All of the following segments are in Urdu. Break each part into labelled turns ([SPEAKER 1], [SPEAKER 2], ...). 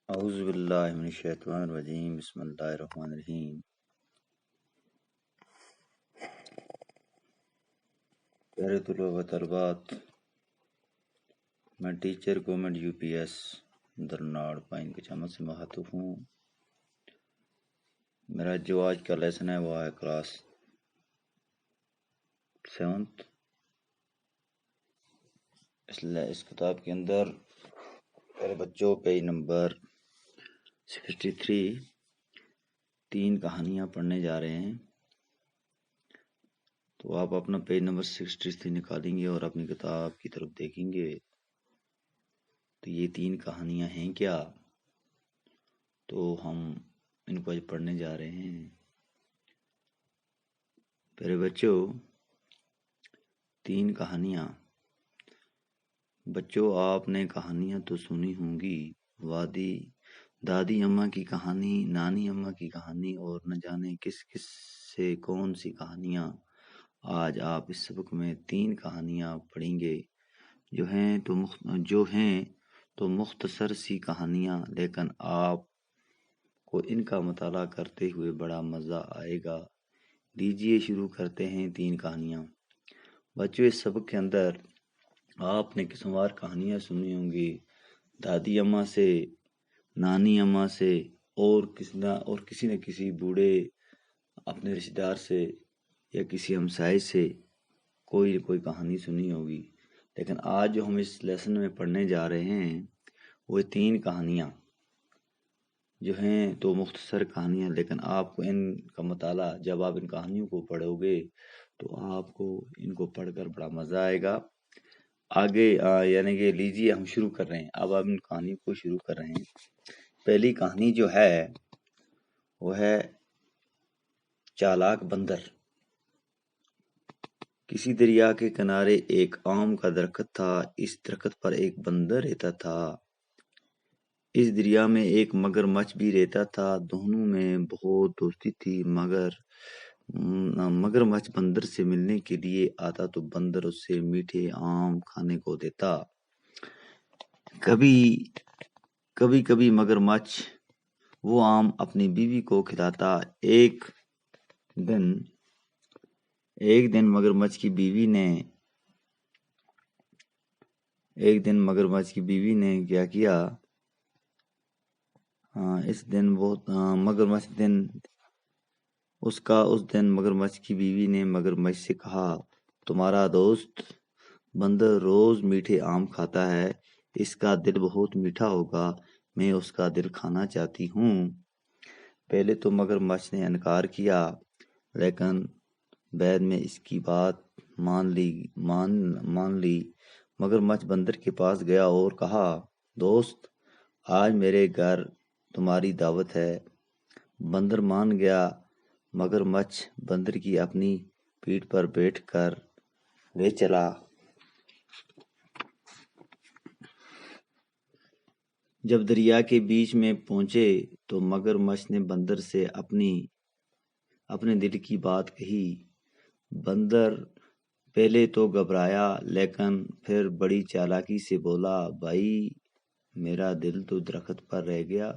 [SPEAKER 1] اعوذ باللہ من الشیطان الرجیم بسم اللہ الرحمن الرحیم۔ پیارے طلباء و طالبات، میں ٹیچر گورنمنٹ UPS درناڑ پائن کے چمن سے مخاطب ہوں۔ میرا جو آج کا لیسن ہے وہ ہے کلاس 7۔ اس کتاب کے اندر پیارے بچوں پیج نمبر 63 3 کہانیاں پڑھنے جا رہے ہیں۔ تو آپ اپنا پیج نمبر 63 نکالیں گے اور اپنی کتاب کی طرف دیکھیں گے تو یہ 3 کہانیاں ہیں کیا، تو ہم ان کو آج پڑھنے جا رہے ہیں۔ پیارے بچوں، 3 کہانیاں۔ بچوں، آپ نے کہانیاں تو سنی ہوں گی، دادی اماں کی کہانی، نانی اماں کی کہانی اور نہ جانے کس کس سے کون سی کہانیاں۔ آج آپ اس سبق میں 3 کہانیاں پڑھیں گے جو ہیں تو مختصر سی کہانیاں، لیکن آپ کو ان کا مطالعہ کرتے ہوئے بڑا مزہ آئے گا۔ لیجئے شروع کرتے ہیں 3 کہانیاں۔ بچوں، اس سبق کے اندر آپ نے قسم وار کہانیاں سنی ہوں گی، دادی اماں سے، نانی اماں سے اور کسی نہ کسی بوڑھے اپنے رشتہ دار سے یا کسی ہمسائے سے کوئی نہ کوئی کہانی سنی ہوگی، لیکن آج جو ہم اس لیسن میں پڑھنے جا رہے ہیں وہ 3 کہانیاں جو ہیں تو مختصر کہانیاں، لیکن آپ کو ان کا مطالعہ جب آپ ان کہانیوں کو پڑھو گے تو آپ کو ان کو پڑھ کر بڑا مزہ آئے گا۔ آگے یعنی کہ لیجیے ہم شروع کر رہے ہیں۔ اب آپ ان کہانیوں کو شروع کر رہے ہیں۔ پہلی کہانی جو ہے وہ ہے چالاک بندر۔ کسی دریا کے کنارے ایک آم کا درخت تھا۔ اس درخت پر ایک بندر رہتا تھا۔ اس دریا میں ایک مگرمچھ بھی رہتا تھا۔ دونوں میں بہت دوستی تھی، مگرمچھ بندر سے ملنے کے لیے آتا تو بندر اسے میٹھے آم کھانے کو دیتا۔ کبھی مگرمچھ وہ آم اپنی بیوی کو کھلاتا۔ ایک دن مگرمچھ کی بیوی نے کیا کیا؟ اس دن مگرمچھ کی بیوی نے مگرمچھ سے کہا، تمہارا دوست بندر روز میٹھے آم کھاتا ہے، اس کا دل بہت میٹھا ہوگا، میں اس کا دل کھانا چاہتی ہوں۔ پہلے تو مگرمچھ نے انکار کیا، لیکن بعد میں اس کی بات مان لی۔ مگرمچھ بندر کے پاس گیا اور کہا، دوست، آج میرے گھر تمہاری دعوت ہے۔ بندر مان گیا۔ مگرمچھ بندر کی اپنی پیٹھ پر بیٹھ کر لے چلا۔ جب دریا کے بیچ میں پہنچے تو مگرمچھ نے بندر سے اپنے دل کی بات کہی۔ بندر پہلے تو گھبرایا، لیکن پھر بڑی چالاکی سے بولا، بھائی، میرا دل تو درخت پر رہ گیا۔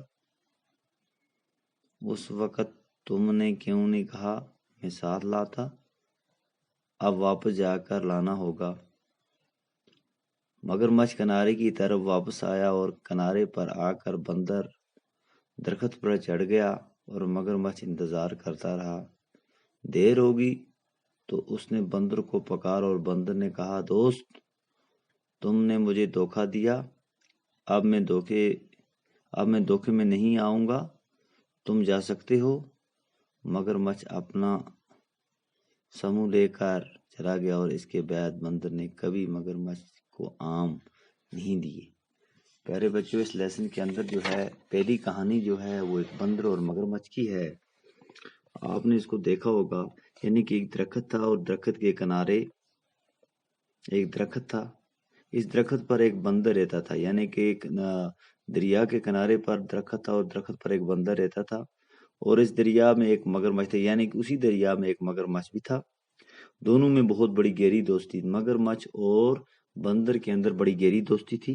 [SPEAKER 1] اس وقت تم نے کیوں نہیں کہا میں ساتھ لاتا؟ اب واپس جا کر لانا ہوگا۔ مگرمچھ کنارے کی طرف واپس آیا اور کنارے پر آ کر بندر درخت پر چڑھ گیا اور مگرمچھ انتظار کرتا رہا۔ دیر ہوگی تو اس نے بندر کو پکارا اور بندر نے کہا، دوست، تم نے مجھے دھوکہ دیا، اب میں دھوکے میں نہیں آؤں گا، تم جا سکتے ہو۔ مگرمچھ اپنا سموں لے کر چلا گیا اور اس کے بعد بندر نے کبھی مگرمچھ کو آم نہیں دیے۔ پیارے بچوں، اس لیسن کے اندر جو ہے پہلی کہانی جو ہے وہ ایک بندر اور مگرمچھ کی ہے۔ آپ نے اس کو دیکھا ہوگا، یعنی کہ ایک درخت تھا اور درخت کے کنارے ایک درخت تھا۔ اس درخت پر ایک بندر رہتا تھا، یعنی کہ ایک دریا کے کنارے پر درخت تھا اور درخت پر ایک بندر رہتا تھا، اور اس دریا میں ایک مگرمچھ تھا، یعنی کہ اسی دریا میں ایک مگرمچھ بھی تھا۔ دونوں میں بہت بڑی گہری دوستی، مگرمچھ اور بندر کے اندر بڑی گہری دوستی تھی۔